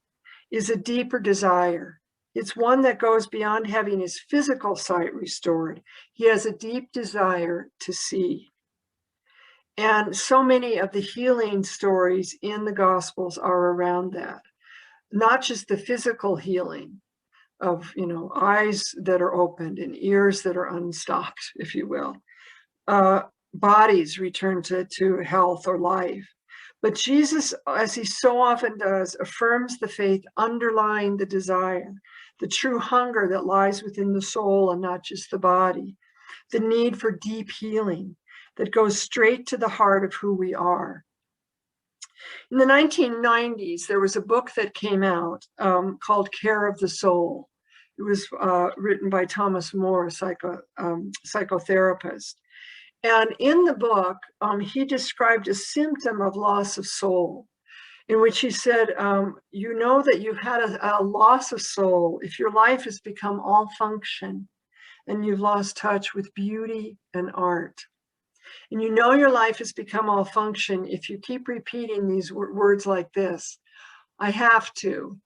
is a deeper desire. It's one that goes beyond having his physical sight restored. He has a deep desire to see. And so many of the healing stories in the Gospels are around that. Not just the physical healing of, eyes that are opened and ears that are unstopped, if you will. Bodies return to health or life. But Jesus, as he so often does, affirms the faith underlying the desire, the true hunger that lies within the soul and not just the body, the need for deep healing that goes straight to the heart of who we are. In the 1990s, there was a book that came out called Care of the Soul. It was written by Thomas Moore, a psychotherapist. And in the book, he described a symptom of loss of soul, in which he said, you know that you've had a loss of soul if your life has become all function and you've lost touch with beauty and art. And you know your life has become all function if you keep repeating these words like this: I have to,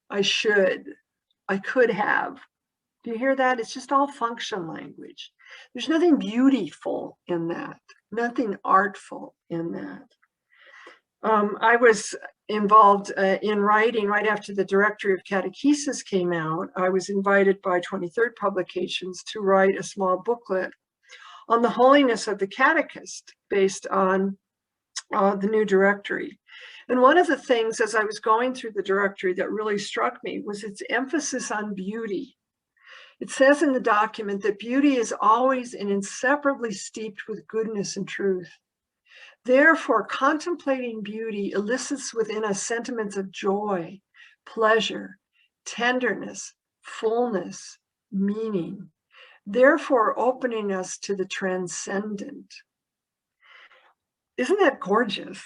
I should, I could have. Do you hear that? It's just all function language. There's nothing beautiful in that, nothing artful in that. I was involved in writing right after the Directory of Catechesis came out. I was invited by 23rd Publications to write a small booklet on the holiness of the catechist based on the new directory. And one of the things as I was going through the directory that really struck me was its emphasis on beauty. It says in the document that beauty is always and inseparably steeped with goodness and truth. Therefore, contemplating beauty elicits within us sentiments of joy, pleasure, tenderness, fullness, meaning, therefore opening us to the transcendent. Isn't that gorgeous?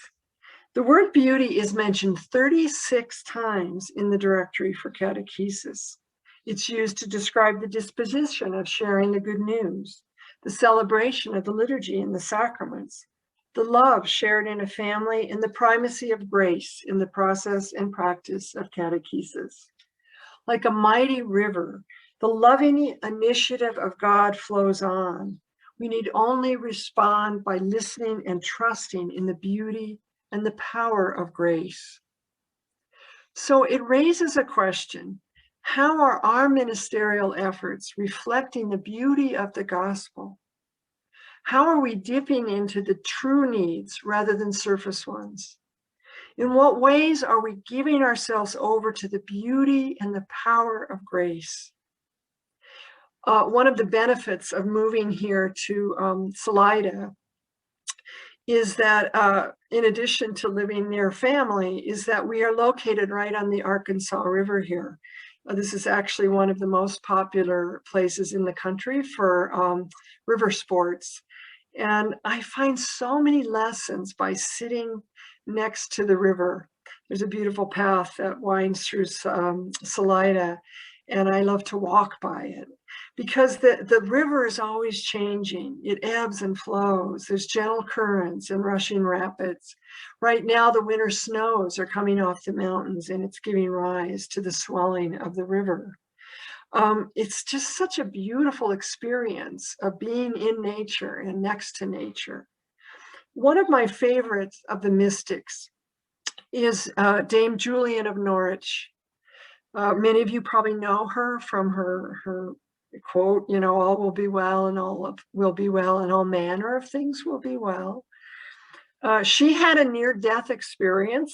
The word beauty is mentioned 36 times in the directory for catechesis. It's used to describe the disposition of sharing the good news, the celebration of the liturgy and the sacraments, the love shared in a family, and the primacy of grace in the process and practice of catechesis. Like a mighty river, the loving initiative of God flows on. We need only respond by listening and trusting in the beauty and the power of grace. So it raises a question: how are our ministerial efforts reflecting the beauty of the gospel? How are we dipping into the true needs rather than surface ones? In what ways are we giving ourselves over to the beauty and the power of grace? One of the benefits of moving here to Salida is that in addition to living near family, is that we are located right on the Arkansas River here. This is actually one of the most popular places in the country for river sports. And I find so many lessons by sitting next to the river. There's a beautiful path that winds through Salida, and I love to walk by it because the river is always changing. It ebbs and flows. There's gentle currents and rushing rapids. Right now, the winter snows are coming off the mountains, and it's giving rise to the swelling of the river. It's just such a beautiful experience of being in nature and next to nature. One of my favorites of the mystics is Dame Julian of Norwich. Many of you probably know her from her quote, you know, all will be well and all will be well and all manner of things will be well. She had a near-death experience,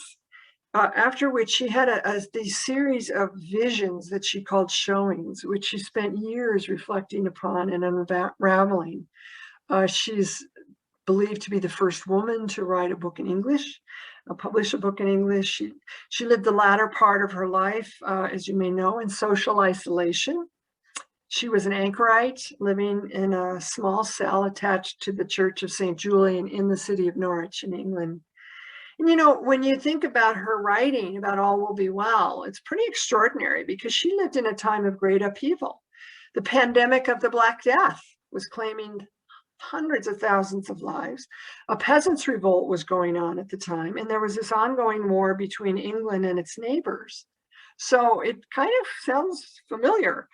after which she had these series of visions that she called showings, which she spent years reflecting upon and unraveling. She's believed to be the first woman to write a book in English, publish a book in English. She lived the latter part of her life, as you may know, in social isolation. She was an anchorite living in a small cell attached to the Church of St. Julian in the city of Norwich in England. And you know, when you think about her writing about all will be well, it's pretty extraordinary because she lived in a time of great upheaval. The pandemic of the Black Death was claiming hundreds of thousands of lives. A peasants' revolt was going on at the time, and there was this ongoing war between England and its neighbors. So it kind of sounds familiar.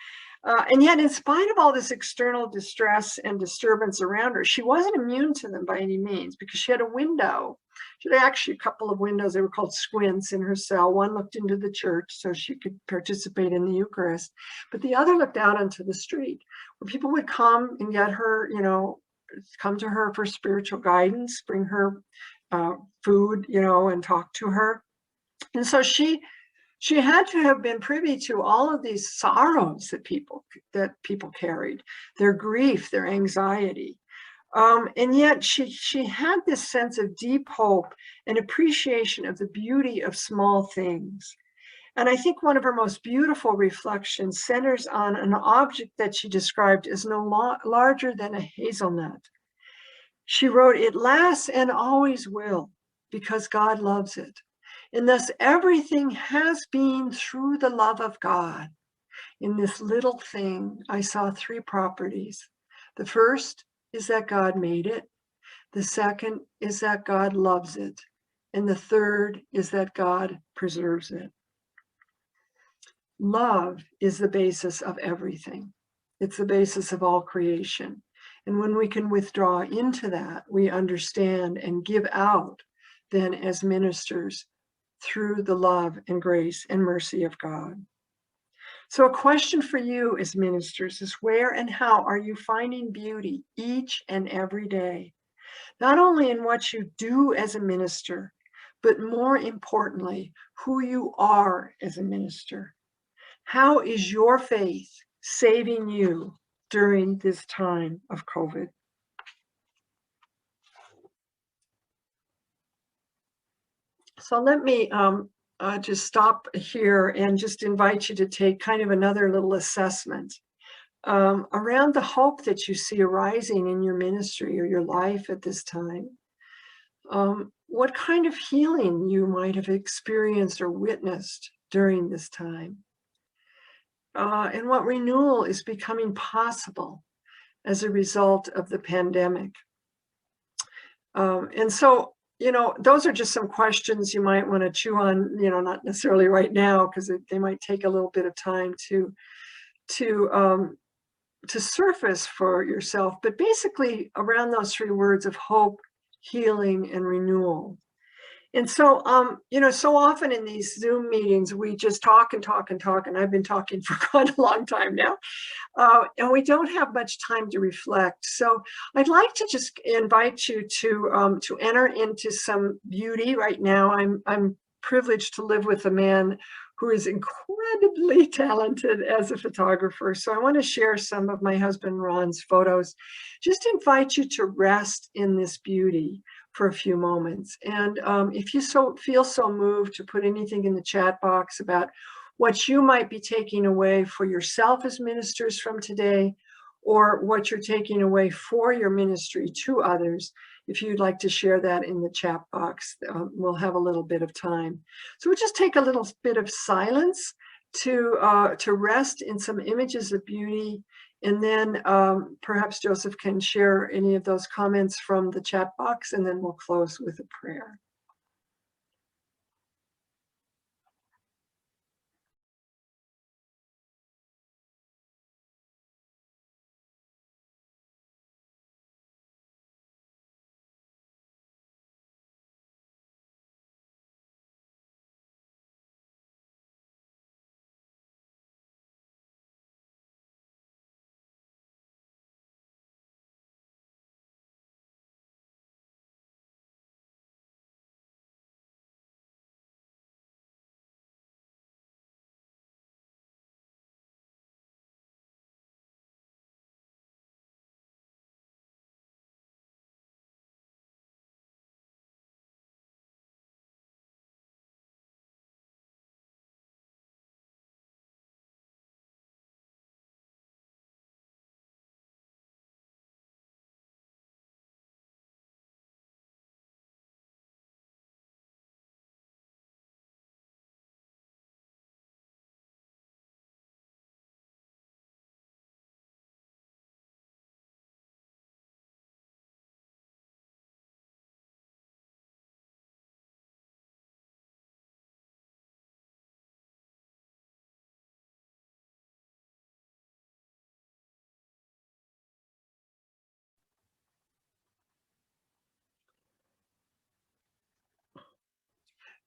And yet, in spite of all this external distress and disturbance around her, she wasn't immune to them by any means because she had a window. She had actually a couple of windows, they were called squints in her cell. One looked into the church so she could participate in the Eucharist, but the other looked out onto the street where people would come and get her, you know, come to her for spiritual guidance, bring her food, you know, and talk to her. And so she had to have been privy to all of these sorrows that people carried, their grief, their anxiety. And yet she had this sense of deep hope and appreciation of the beauty of small things. And I think one of her most beautiful reflections centers on an object that she described as no larger than a hazelnut. She wrote, "It lasts and always will because God loves it. And thus everything has been through the love of God. In this little thing, I saw three properties. The first is that God made it. The second is that God loves it. And the third is that God preserves it." Love is the basis of everything. It's the basis of all creation. And when we can withdraw into that, we understand and give out then as ministers through the love and grace and mercy of God. So a question for you as ministers is, where and how are you finding beauty each and every day? Not only in what you do as a minister, but more importantly, who you are as a minister. How is your faith saving you during this time of COVID? So let me just stop here and just invite you to take kind of another little assessment around the hope that you see arising in your ministry or your life at this time. What kind of healing you might have experienced or witnessed during this time. And what renewal is becoming possible as a result of the pandemic. And so, those are just some questions you might want to chew on, not necessarily right now, because they might take a little bit of time to surface for yourself, but basically around those 3 words of hope, healing, and renewal. And so, so often in these Zoom meetings, we just talk and talk and talk, and I've been talking for quite a long time now, and we don't have much time to reflect. So I'd like to just invite you to enter into some beauty right now. I'm privileged to live with a man who is incredibly talented as a photographer. So I want to share some of my husband Ron's photos. Just invite you to rest in this beauty for a few moments. And if you feel so moved to put anything in the chat box about what you might be taking away for yourself as ministers from today, or what you're taking away for your ministry to others, if you'd like to share that in the chat box, we'll have a little bit of time. So we'll just take a little bit of silence to rest in some images of beauty. And then perhaps Joseph can share any of those comments from the chat box, and then we'll close with a prayer.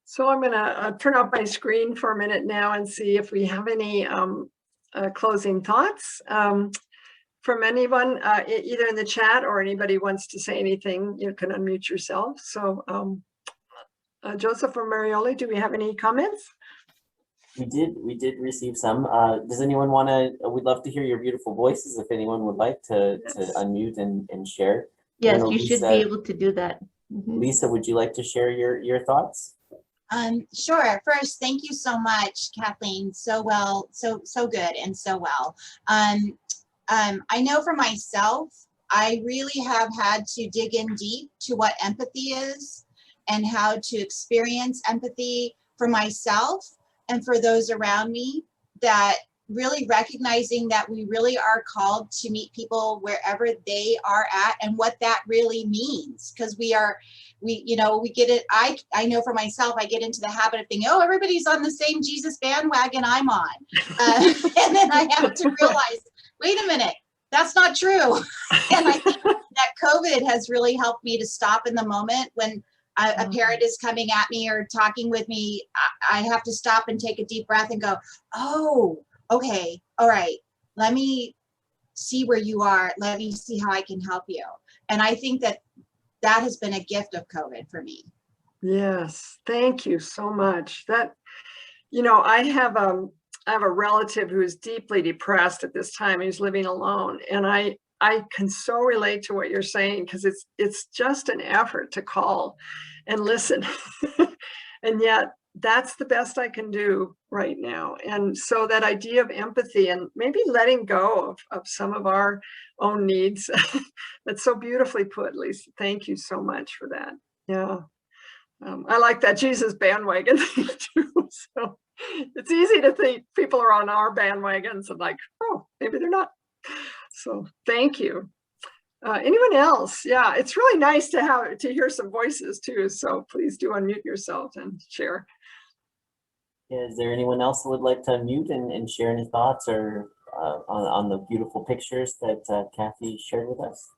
So I'm going to turn off my screen for a minute now and see if we have any closing thoughts from anyone, either in the chat or anybody wants to say anything. You can unmute yourself. So Joseph or Marioli, do we have any comments? We did receive some. Does anyone want to, we'd love to hear your beautiful voices if anyone would like to unmute and share. Yes, you should be able to do that. Lisa, would you like to share your thoughts? Sure. First, thank you so much, Kathleen. So well, so good and so well. I know for myself, I really have had to dig in deep to what empathy is and how to experience empathy for myself and for those around me, that really recognizing that we really are called to meet people wherever they are at and what that really means. Because we get it. I know for myself, I get into the habit of thinking, oh, everybody's on the same Jesus bandwagon I'm on. And then I have to realize, wait a minute, that's not true. And I think that COVID has really helped me to stop in the moment when a parent is coming at me or talking with me. I have to stop and take a deep breath and go, oh, okay, all right, let me see where you are. Let me see how I can help you. And I think that has been a gift of COVID for me. Yes, thank you so much. That, I have a relative who is deeply depressed at this time. He's living alone. And I can so relate to what you're saying, because it's just an effort to call and listen. And yet that's the best I can do right now. And so that idea of empathy and maybe letting go of some of our own needs, that's so beautifully put, Lisa. Thank you so much for that. Yeah. I like that Jesus bandwagon thing too. So it's easy to think people are on our bandwagons and like, oh, maybe they're not. So thank you. Anyone else? Yeah, it's really nice to hear some voices too. So please do unmute yourself and share. Is there anyone else who would like to unmute and share any thoughts or on the beautiful pictures that Kathy shared with us?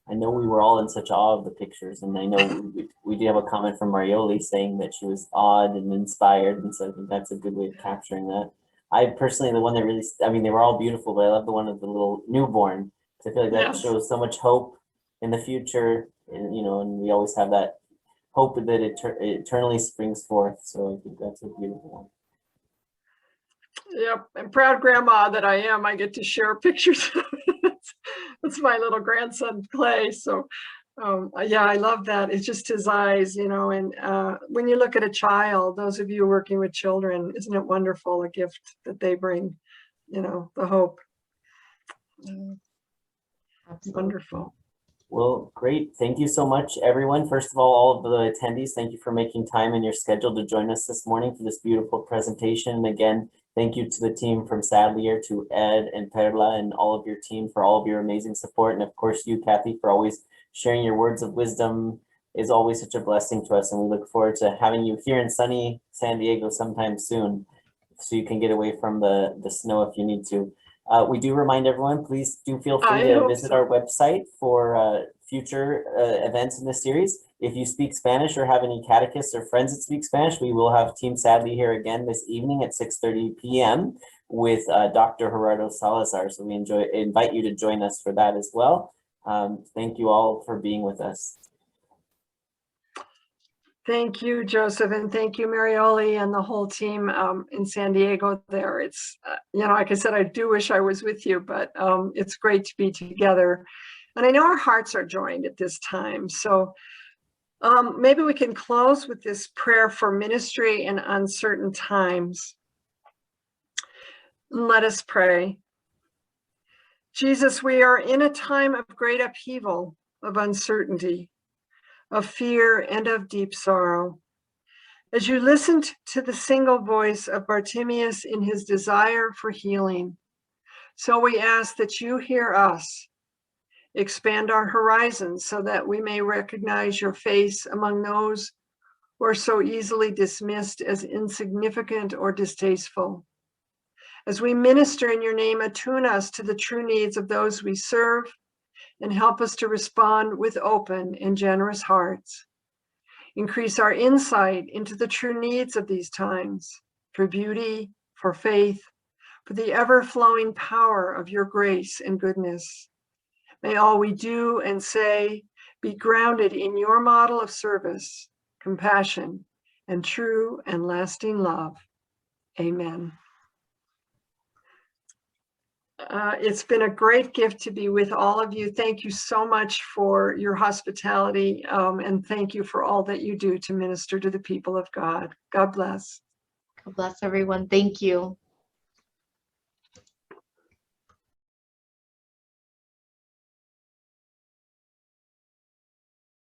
I know we were all in such awe of the pictures, and I know we do have a comment from Marioli saying that she was awed and inspired, and so I think that's a good way of capturing that. I personally, the one that really, I mean, they were all beautiful, but I love the one of the little newborn. I feel like that Yes. shows so much hope in the future, and and we always have that hope that it eternally springs forth. So I think that's a beautiful one. Yep, and proud grandma that I am, I get to share pictures. That's my little grandson Clay. So yeah, I love that. It's just his eyes, and when you look at a child, those of you working with children, isn't it wonderful, a gift that they bring, the hope. Absolutely. Wonderful. Well, great. Thank you so much, everyone. First of all of the attendees, thank you for making time in your schedule to join us this morning for this beautiful presentation. And again, thank you to the team from Sadlier, to Ed and Perla and all of your team for all of your amazing support. And of course, you, Kathy, for always sharing your words of wisdom is always such a blessing to us. And we look forward to having you here in sunny San Diego sometime soon, so you can get away from the snow if you need to. We do remind everyone, please do feel free to visit our website for future events in this series. If you speak Spanish or have any catechists or friends that speak Spanish, we will have Team Sadly here again this evening at 6:30 p.m. with Dr. Gerardo Salazar. So we invite you to join us for that as well. Thank you all for being with us. Thank you, Joseph, and thank you, Marioli, and the whole team in San Diego there. It's, like I said, I do wish I was with you, but it's great to be together. And I know our hearts are joined at this time. So maybe we can close with this prayer for ministry in uncertain times. Let us pray. Jesus, we are in a time of great upheaval, of uncertainty, of fear, and of deep sorrow. As you listened to the single voice of Bartimaeus in his desire for healing, so we ask that you hear us. Expand our horizons so that we may recognize your face among those who are so easily dismissed as insignificant or distasteful. As we minister in your name, attune us to the true needs of those we serve, and help us to respond with open and generous hearts. Increase our insight into the true needs of these times, for beauty, for faith, for the ever-flowing power of your grace and goodness. May all we do and say be grounded in your model of service, compassion, and true and lasting love. Amen. It's been a great gift to be with all of you. Thank you so much for your hospitality, and thank you for all that you do to minister to the people of God. God bless. God bless everyone. Thank you.